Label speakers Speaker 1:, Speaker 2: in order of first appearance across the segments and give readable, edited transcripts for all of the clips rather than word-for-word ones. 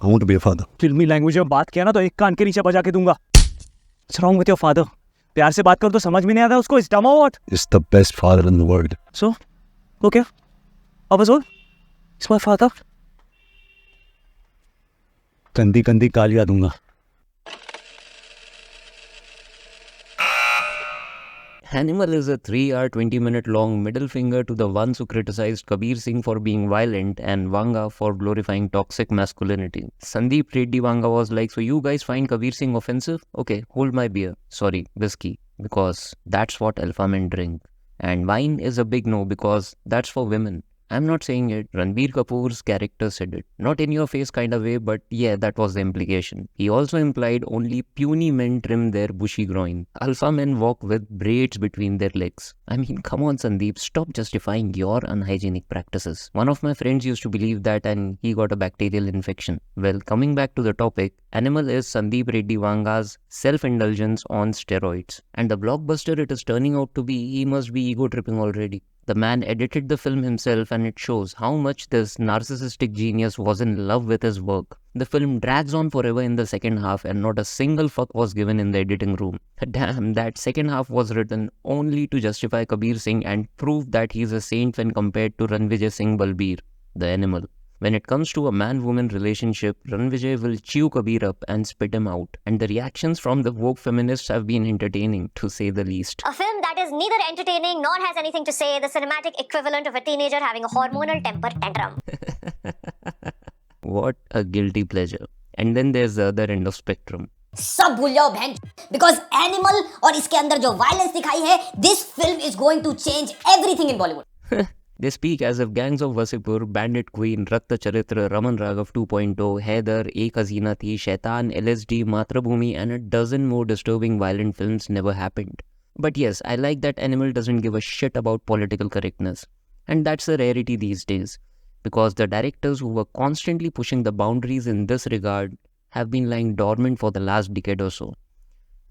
Speaker 1: I want to be a father.
Speaker 2: फिल्मी language में बात किया ना तो एक कान के नीचे बजा के दूंगा. What's wrong with your father? प्यार से बात कर तो समझ में नहीं आता उसको. Is dumb or what?
Speaker 1: It's the best father in the world.
Speaker 2: So, okay. Of us all, it's my father. कंदी कंदी गालियां दूंगा.
Speaker 3: Animal is a 3-hour, 20-minute long middle finger to the ones who criticized Kabir Singh for being violent and Vanga for glorifying toxic masculinity. Sandeep Reddy Vanga was like, so you guys find Kabir Singh offensive? Okay, hold my beer. Sorry, whiskey. Because that's what alpha men drink. And wine is a big no because that's for women. I'm not saying it. Ranbir Kapoor's character said it. Not in your face kind of way, but yeah, that was the implication. He also implied only puny men trim their bushy groin. Alpha men walk with braids between their legs. I mean, come on Sandeep, stop justifying your unhygienic practices. One of my friends used to believe that and he got a bacterial infection. Well, coming back to the topic, Animal is Sandeep Reddy Vanga's self-indulgence on steroids. And the blockbuster it is turning out to be, he must be ego-tripping already. The man edited the film himself and it shows how much this narcissistic genius was in love with his work. The film drags on forever in the second half and not a single fuck was given in the editing room. Damn, that second half was written only to justify Kabir Singh and prove that he's a saint when compared to Ranvijay Singh Balbir, the animal. When it comes to a man-woman relationship, Ranvijay will chew Kabir up and spit him out. And the reactions from the woke feminists have been entertaining, to say the least.
Speaker 4: A film that is neither entertaining nor has anything to say, the cinematic equivalent of a teenager having a hormonal temper tantrum.
Speaker 3: What a guilty pleasure. And then there's the other end of spectrum.
Speaker 5: सब भूल जाओ बहन, because Animal और इसके अंदर जो violence दिखाई है, this film is going to change everything in Bollywood.
Speaker 3: They speak as if Gangs of Wasseypur, Bandit Queen, Rakhta Charitra, Raman Raghav 2.0, Haider, Ek Haseena Thi, Shaitan, LSD, Matrabhumi and a dozen more disturbing violent films never happened. But yes, I like that Animal doesn't give a shit about political correctness. And that's a rarity these days. Because the directors who were constantly pushing the boundaries in this regard have been lying dormant for the last decade or so.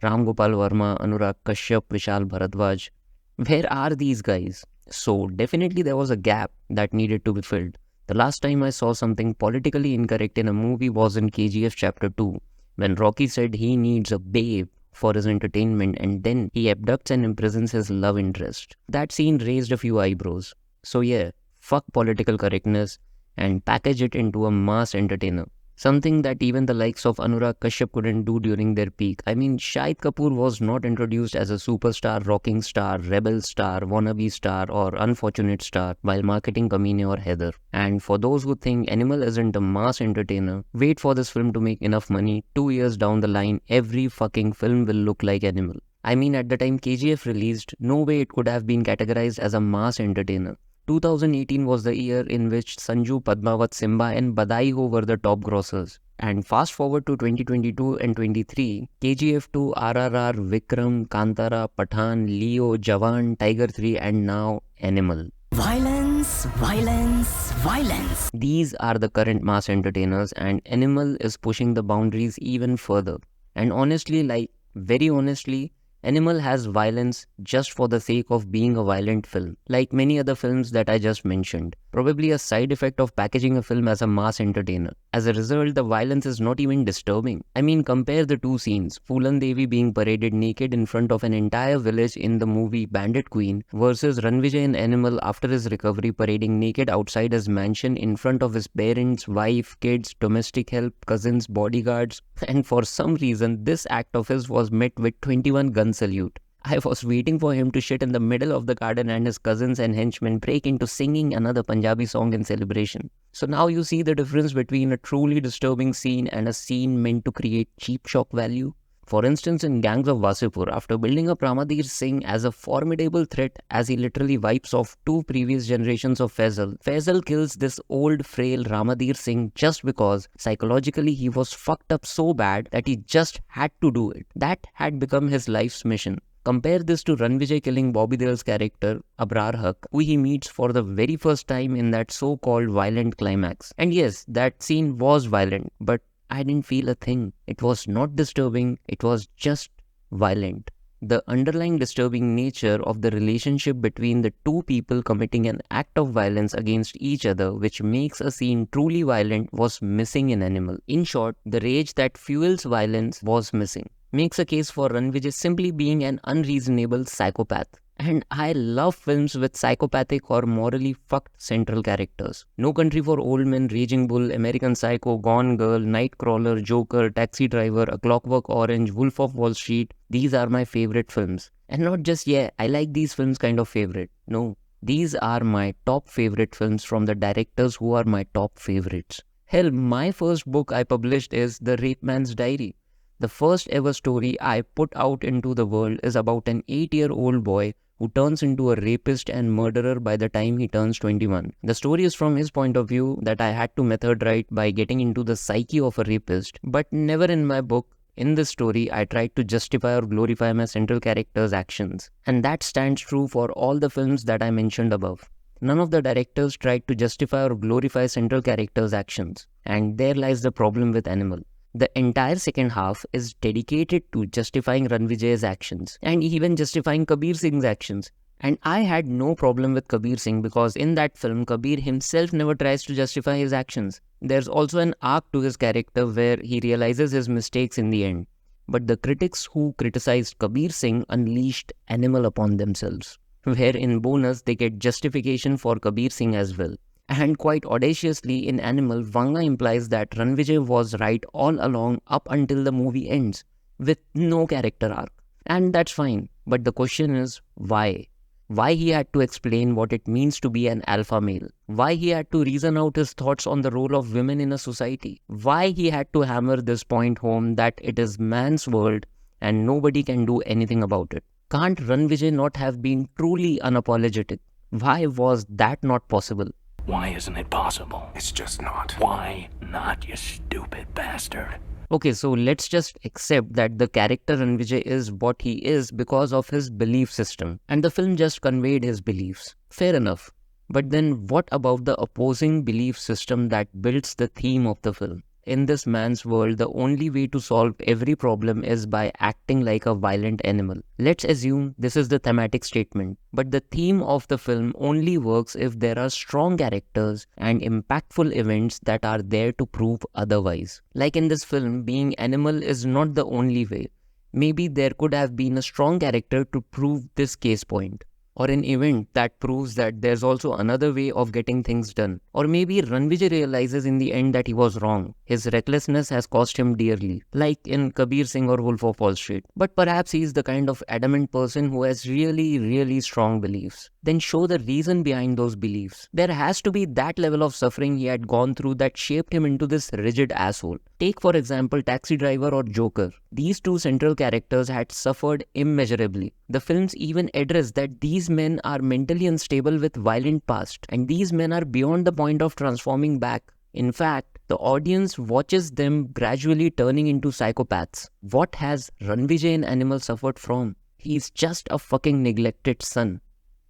Speaker 3: Gopal Varma, Anurag Kashyap, Vishal Bharadwaj. Where are these guys? So definitely there was a gap that needed to be filled. The last time I saw something politically incorrect in a movie was in KGF Chapter 2, when Rocky said he needs a babe for his entertainment and then he abducts and imprisons his love interest. That scene raised a few eyebrows. So yeah, fuck political correctness and package it into a mass entertainer. Something that even the likes of Anurag Kashyap couldn't do during their peak. I mean, Shahid Kapoor was not introduced as a superstar, rocking star, rebel star, wannabe star or unfortunate star while marketing Kamine or Haider. And for those who think Animal isn't a mass entertainer, wait for this film to make enough money. 2 years down the line, every fucking film will look like Animal. I mean, at the time KGF released, no way it could have been categorized as a mass entertainer. 2018 was the year in which Sanju, Padmavat, Simmba and Badhai were the top grossers. And fast forward to 2022 and 23, KGF 2, RRR, Vikram, Kantara, Pathan, Leo, Jawan, Tiger 3 and now Animal.
Speaker 5: Violence, violence, violence.
Speaker 3: These are the current mass entertainers and Animal is pushing the boundaries even further. And honestly, very honestly, Animal has violence just for the sake of being a violent film, like many other films that I just mentioned. Probably a side effect of packaging a film as a mass entertainer. As a result, the violence is not even disturbing. I mean, compare the two scenes, Phulan Devi being paraded naked in front of an entire village in the movie Bandit Queen versus Ranvijay in Animal after his recovery parading naked outside his mansion in front of his parents, wife, kids, domestic help, cousins, bodyguards. And for some reason, this act of his was met with 21 gun salute. I was waiting for him to shit in the middle of the garden and his cousins and henchmen break into singing another Punjabi song in celebration. So now you see the difference between a truly disturbing scene and a scene meant to create cheap shock value. For instance, in Gangs of Wasseypur, after building up Ranbir Singh as a formidable threat as he literally wipes off 2 previous generations of Faisal kills this old frail Ranbir Singh just because psychologically he was fucked up so bad that he just had to do it. That had become his life's mission. Compare this to Ranvijay killing Bobby Deol's character, Abrar Haq, who he meets for the very first time in that so-called violent climax. And yes, that scene was violent, but I didn't feel a thing. It was not disturbing, it was just violent. The underlying disturbing nature of the relationship between the two people committing an act of violence against each other, which makes a scene truly violent, was missing in Animal. In short, the rage that fuels violence was missing. Makes a case for Ranvijay simply being an unreasonable psychopath. And I love films with psychopathic or morally fucked central characters. No Country for Old Men, Raging Bull, American Psycho, Gone Girl, Nightcrawler, Joker, Taxi Driver, A Clockwork Orange, Wolf of Wall Street. These are my favorite films. And not just, I like these films kind of favorite. No, these are my top favorite films from the directors who are my top favorites. Hell, my first book I published is The Rape Man's Diary. The first ever story I put out into the world is about an 8-year-old boy who turns into a rapist and murderer by the time he turns 21. The story is from his point of view that I had to method write by getting into the psyche of a rapist, but never in my book. In this story, I tried to justify or glorify my central character's actions. And that stands true for all the films that I mentioned above. None of the directors tried to justify or glorify central character's actions. And there lies the problem with Animal. The entire second half is dedicated to justifying Ranvijay's actions and even justifying Kabir Singh's actions. And I had no problem with Kabir Singh because in that film, Kabir himself never tries to justify his actions. There's also an arc to his character where he realizes his mistakes in the end. But the critics who criticized Kabir Singh unleashed Animal upon themselves, where in bonus they get justification for Kabir Singh as well. And quite audaciously in Animal, Vanga implies that Ranvijay was right all along up until the movie ends, with no character arc. And that's fine, but the question is, why? Why he had to explain what it means to be an alpha male? Why he had to reason out his thoughts on the role of women in a society? Why he had to hammer this point home that it is man's world and nobody can do anything about it? Can't Ranvijay not have been truly unapologetic? Why was that not possible?
Speaker 6: Why isn't it possible? It's just not. Why not, you stupid bastard?
Speaker 3: Okay, so let's just accept that the character Ranvijay is what he is because of his belief system, and the film just conveyed his beliefs. Fair enough. But then what about the opposing belief system that builds the theme of the film? In this man's world, the only way to solve every problem is by acting like a violent animal. Let's assume this is the thematic statement, but the theme of the film only works if there are strong characters and impactful events that are there to prove otherwise. Like in this film, being animal is not the only way. Maybe there could have been a strong character to prove this case point, or an event that proves that there's also another way of getting things done. Or maybe Ranvijay realizes in the end that he was wrong. His recklessness has cost him dearly, like in Kabir Singh or Wolf of Wall Street. But perhaps he's the kind of adamant person who has really strong beliefs. Then show the reason behind those beliefs. There has to be that level of suffering he had gone through that shaped him into this rigid asshole. Take for example Taxi Driver or Joker. These two central characters had suffered immeasurably. The films even address that these men are mentally unstable with violent past, and these men are beyond the point of transforming back. In fact, the audience watches them gradually turning into psychopaths. What has Ranvijay in Animal suffered from? He's just a fucking neglected son.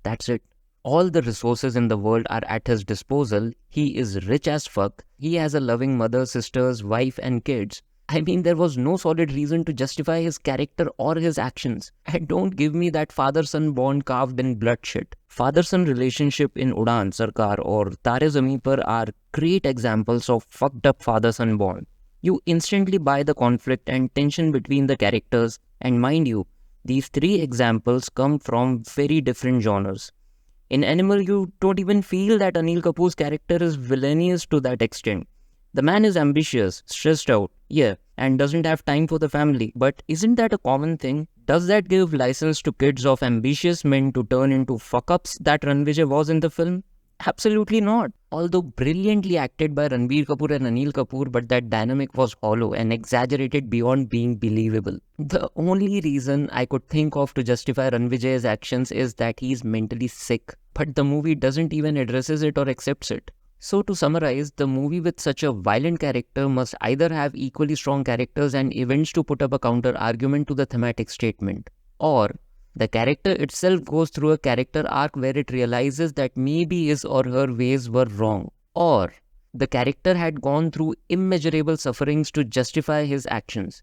Speaker 3: That's it. All the resources in the world are at his disposal. He is rich as fuck. He has a loving mother, sisters, wife and kids. I mean, there was no solid reason to justify his character or his actions. And don't give me that father-son bond carved in blood shit. Father-son relationship in Udaan, Sarkar or Tare Zameen Par are great examples of fucked up father-son bond. You instantly buy the conflict and tension between the characters, and mind you, these three examples come from very different genres. In Animal, you don't even feel that Anil Kapoor's character is villainous to that extent. The man is ambitious, stressed out, and doesn't have time for the family. But isn't that a common thing? Does that give license to kids of ambitious men to turn into fuck-ups that Ranvijay was in the film? Absolutely not. Although brilliantly acted by Ranbir Kapoor and Anil Kapoor, but that dynamic was hollow and exaggerated beyond being believable. The only reason I could think of to justify Ranvijay's actions is that he's mentally sick, but the movie doesn't even addresses it or accepts it. So to summarize, the movie with such a violent character must either have equally strong characters and events to put up a counter argument to the thematic statement, or the character itself goes through a character arc where it realizes that maybe his or her ways were wrong, or the character had gone through immeasurable sufferings to justify his actions,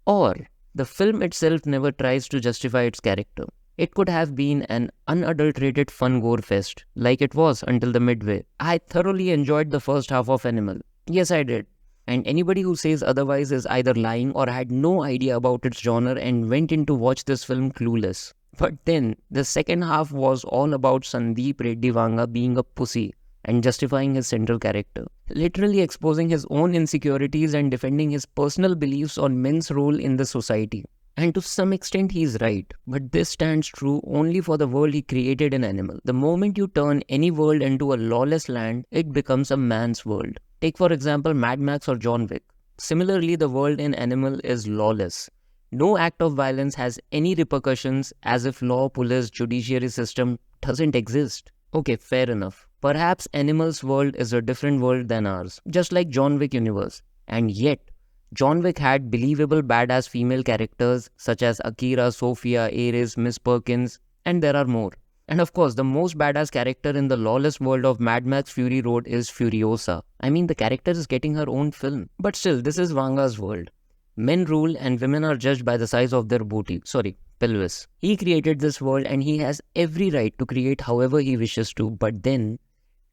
Speaker 3: or The film itself never tries to justify its character. It could have been an unadulterated fun gore fest, like it was until the midway. I thoroughly enjoyed the first half of Animal. Yes, I did. And anybody who says otherwise is either lying or had no idea about its genre and went in to watch this film clueless. But then, the second half was all about Sandeep Reddy Vanga being a pussy and justifying his central character, literally exposing his own insecurities and defending his personal beliefs on men's role in the society. And to some extent he's right, but this stands true only for the world he created in Animal. The moment you turn any world into a lawless land, it becomes a man's world. Take for example Mad Max or John Wick. Similarly, the world in Animal is lawless. No act of violence has any repercussions, as if law, police, judiciary system doesn't exist. Okay, fair enough. Perhaps Animal's world is a different world than ours, just like John Wick universe. And yet, John Wick had believable badass female characters such as Akira, Sophia, Ares, Miss Perkins, and there are more. And of course, the most badass character in the lawless world of Mad Max Fury Road is Furiosa. I mean, the character is getting her own film. But still, this is Vanga's world. Men rule and women are judged by the size of their pelvis. He created this world and he has every right to create however he wishes to, but then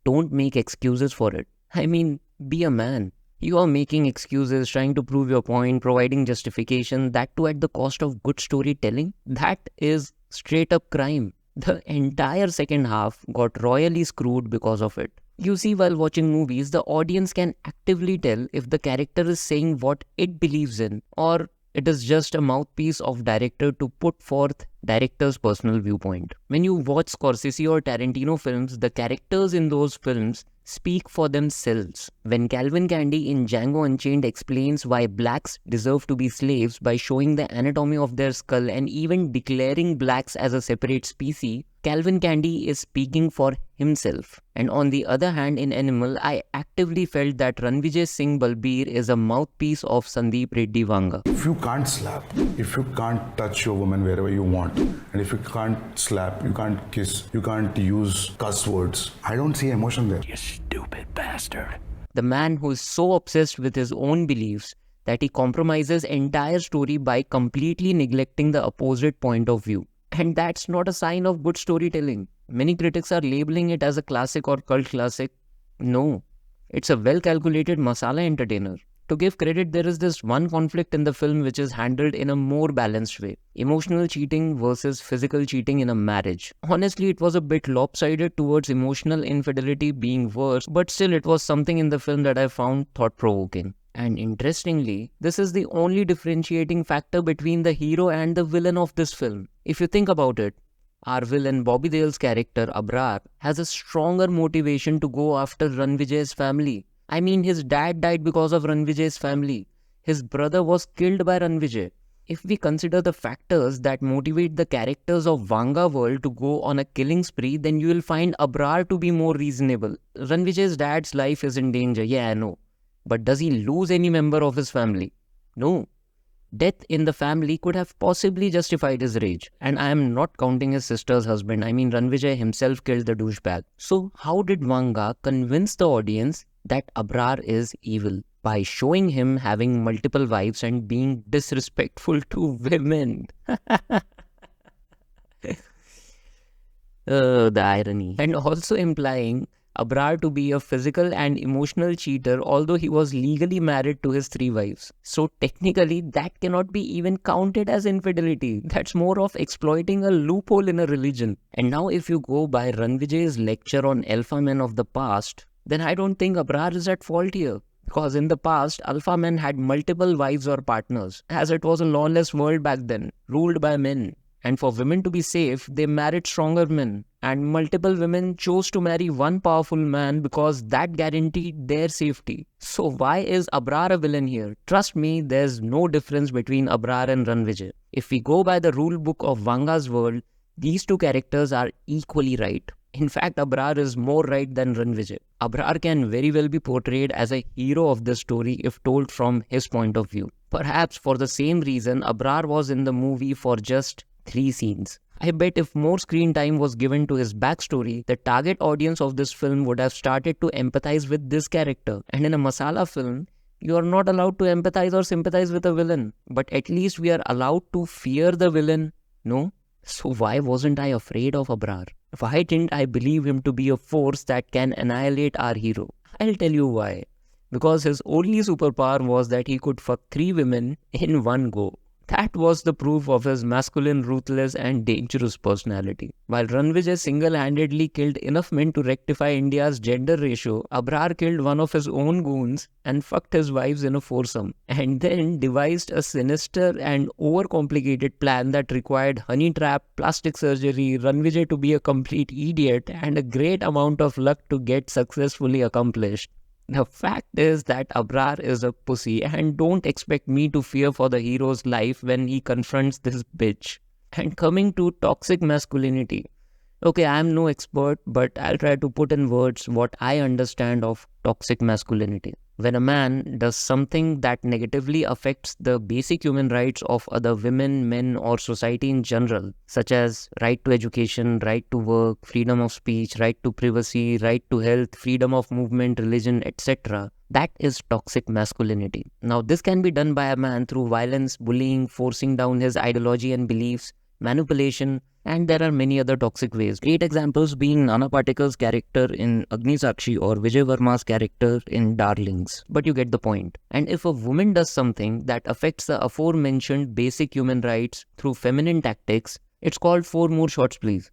Speaker 3: don't make excuses for it. I mean, be a man. You are making excuses, trying to prove your point, providing justification, that too at the cost of good storytelling. That is straight up crime. The entire second half got royally screwed because of it. You see, while watching movies, the audience can actively tell if the character is saying what it believes in, or it is just a mouthpiece of director to put forth director's personal viewpoint. When you watch Scorsese or Tarantino films, the characters in those films speak for themselves. When Calvin Candy in Django Unchained explains why blacks deserve to be slaves by showing the anatomy of their skull and even declaring blacks as a separate species, Calvin Candy is speaking for himself. And on the other hand, in Animal, I actively felt that Ranvijay Singh Balbir is a mouthpiece of Sandeep Reddy Vanga.
Speaker 7: If you can't slap, if you can't touch your woman wherever you want, and if you can't slap, you can't kiss, you can't use cuss words, I don't see emotion there.
Speaker 6: You stupid bastard.
Speaker 3: The man who is so obsessed with his own beliefs that he compromises entire story by completely neglecting the opposite point of view. And that's not a sign of good storytelling. Many critics are labeling it as a classic or cult classic. No, it's a well-calculated masala entertainer. To give credit, there is this one conflict in the film which is handled in a more balanced way. Emotional cheating versus physical cheating in a marriage. Honestly, it was a bit lopsided towards emotional infidelity being worse, but still it was something in the film that I found thought-provoking. And interestingly, this is the only differentiating factor between the hero and the villain of this film. If you think about it, our villain Bobby Deol's character Abrar has a stronger motivation to go after Ranvijay's family. I mean, his dad died because of Ranvijay's family. His brother was killed by Ranvijay. If we consider the factors that motivate the characters of Vanga world to go on a killing spree, then you will find Abrar to be more reasonable. Ranvijay's dad's life is in danger, yeah, I know. But does he lose any member of his family? No. Death in the family could have possibly justified his rage. And I am not counting his sister's husband. I mean, Ranvijay himself killed the douchebag. So how did Vanga convince the audience that Abrar is evil? By showing him having multiple wives and being disrespectful to women. The irony. And also implying Abrar to be a physical and emotional cheater, although he was legally married to his 3 wives. So technically, that cannot be even counted as infidelity. That's more of exploiting a loophole in a religion. And now if you go by Ranvijay's lecture on alpha men of the past, then I don't think Abrar is at fault here. Because in the past, alpha men had multiple wives or partners, as it was a lawless world back then, ruled by men. And for women to be safe, they married stronger men. And multiple women chose to marry one powerful man because that guaranteed their safety. So why is Abrar a villain here? Trust me, there's no difference between Abrar and Ranvijay. If we go by the rule book of Vanga's world, these 2 characters are equally right. In fact, Abrar is more right than Ranvijay. Abrar can very well be portrayed as a hero of the story if told from his point of view. Perhaps for the same reason, Abrar was in the movie for just 3 scenes. I bet if more screen time was given to his backstory, the target audience of this film would have started to empathize with this character. And in a masala film, You are not allowed to empathize or sympathize with a villain, but at least we are allowed to fear the villain, no? So why wasn't I afraid of Abrar? Why didn't I believe him to be a force that can annihilate our hero? I'll tell you why. Because his only superpower was that he could fuck 3 women in one go. That was the proof of his masculine, ruthless and dangerous personality. While Ranvijay single-handedly killed enough men to rectify India's gender ratio, Abrar killed one of his own goons and fucked his wives in a foursome, and then devised a sinister and overcomplicated plan that required honey trap, plastic surgery, Ranvijay to be a complete idiot, and a great amount of luck to get successfully accomplished. The fact is that Abrar is a pussy, and don't expect me to fear for the hero's life when he confronts this bitch. And coming to toxic masculinity. Okay, I am no expert, but I'll try to put in words what I understand of toxic masculinity. When a man does something that negatively affects the basic human rights of other women, men, or society in general, such as right to education, right to work, freedom of speech, right to privacy, right to health, freedom of movement, religion, etc., that is toxic masculinity. Now, this can be done by a man through violence, bullying, forcing down his ideology and beliefs, manipulation, and there are many other toxic ways. Great examples being Nana Patekar's character in Agnisakshi or Vijay Varma's character in Darlings. But you get the point. And if a woman does something that affects the aforementioned basic human rights through feminine tactics, it's called 4 more shots please.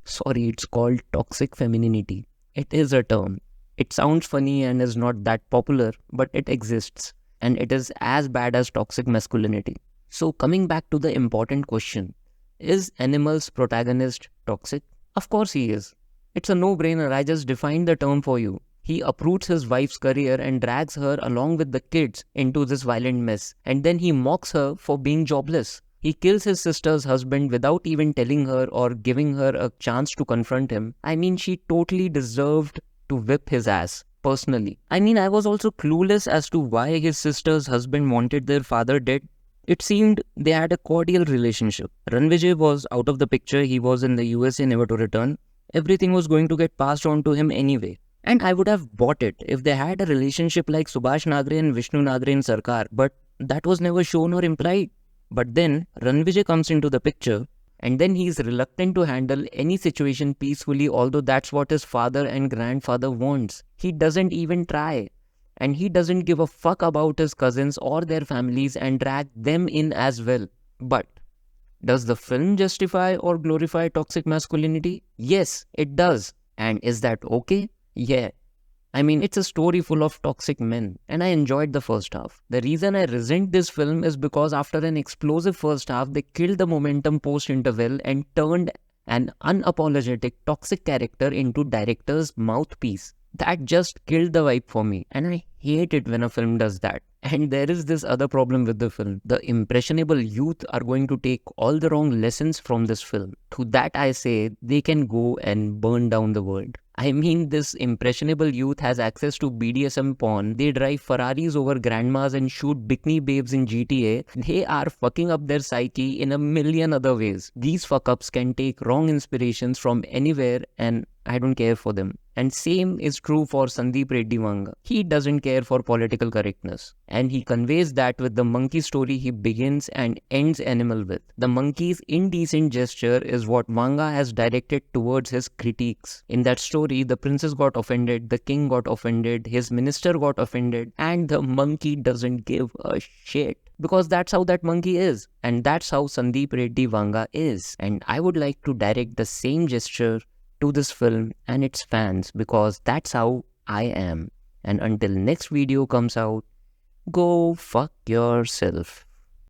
Speaker 3: Sorry, it's called toxic femininity. It is a term. It sounds funny and is not that popular, but it exists. And it is as bad as toxic masculinity. So coming back to the important question, is Animal's protagonist toxic? Of course he is. It's a no-brainer, I just defined the term for you. He uproots his wife's career and drags her along with the kids into this violent mess. And then he mocks her for being jobless. He kills his sister's husband without even telling her or giving her a chance to confront him. I mean, she totally deserved to whip his ass. Personally. I mean, I was also clueless as to why his sister's husband wanted their father dead. It seemed they had a cordial relationship. Ranvijay was out of the picture, he was in the USA never to return. Everything was going to get passed on to him anyway. And I would have bought it if they had a relationship like Subhash Nagre and Vishnu Nagre in Sarkar, but that was never shown or implied. But then Ranvijay comes into the picture, and then he's reluctant to handle any situation peacefully, although that's what his father and grandfather wants. He doesn't even try. And he doesn't give a fuck about his cousins or their families and drag them in as well. But does the film justify or glorify toxic masculinity? Yes, it does. And is that okay? Yeah. I mean, it's a story full of toxic men, and I enjoyed the first half. The reason I resent this film is because after an explosive first half, they killed the momentum post-interval and turned an unapologetic toxic character into director's mouthpiece. That just killed the vibe for me, and I hate it when a film does that. And there is this other problem with the film. The impressionable youth are going to take all the wrong lessons from this film. To that I say, they can go and burn down the world. I mean, this impressionable youth has access to BDSM porn. They drive Ferraris over grandmas and shoot bikini babes in GTA. They are fucking up their psyche in a million other ways. These fuck-ups can take wrong inspirations from anywhere, and I don't care for them. And same is true for Sandeep Reddy Vanga. He doesn't care for political correctness. And he conveys that with the monkey story he begins and ends Animal with. The monkey's indecent gesture is what Vanga has directed towards his critiques. In that story, the princess got offended, the king got offended, his minister got offended, and the monkey doesn't give a shit. Because that's how that monkey is. And that's how Sandeep Reddy Vanga is. And I would like to direct the same gesture to this film and its fans, because that's how I am. And until next video comes out, go fuck yourself.